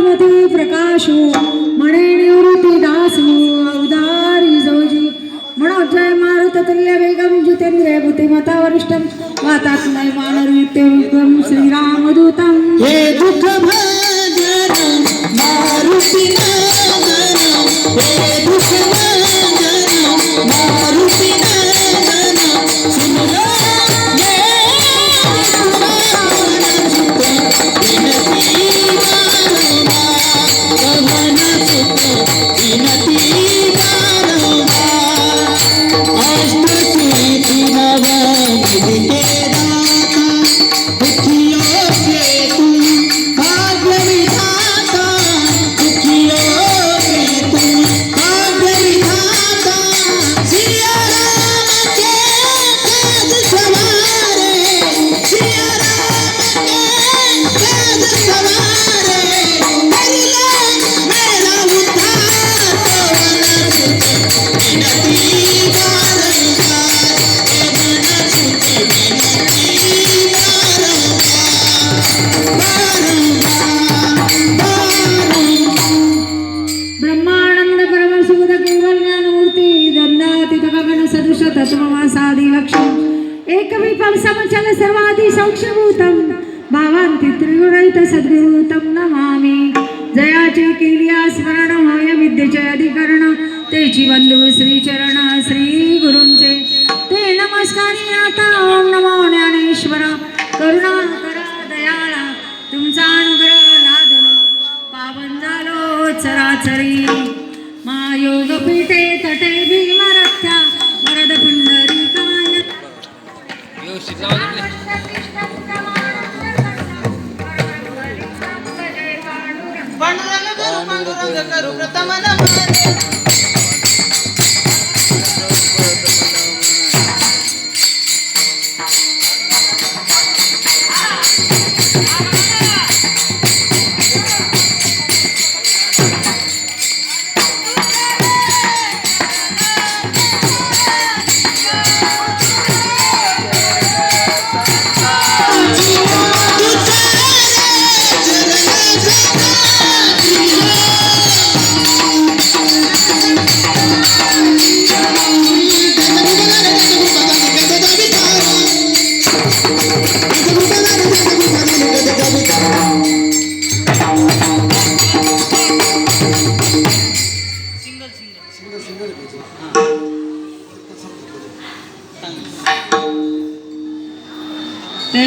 मधु प्रकाशो मणे निवृत्ती दासो उदारी जोजी मनोजय मारुत तुल्य वेगम जितेंद्रिय बुद्धिमता वरिष्ठम वातात्मय मानरुत्यम श्रीराम दूतम हे दुःख भाजन मारुती नंदन हे दुःख भाजन मारुती नंदन सुनलो एकविपंसमचल सर्वादि सौक्ष्मभूतम भावांती त्रिगुणित सद्गुरुतम नमामि जयाचे केलिया स्मरण होय विद्येचे अधिकरण तेची बंधू श्री चरण श्री गुरूंचे ते नमस्कारी आता ओम नमो ज्ञानेश्वर करुणा करा दयाळा तुमचा अनुग्रह लादलो पावन झालो चराचरी महायोग पीठे तटे भीमरथ्या वरद पुंडरीकाय पांडुरंग करू प्रथम नमन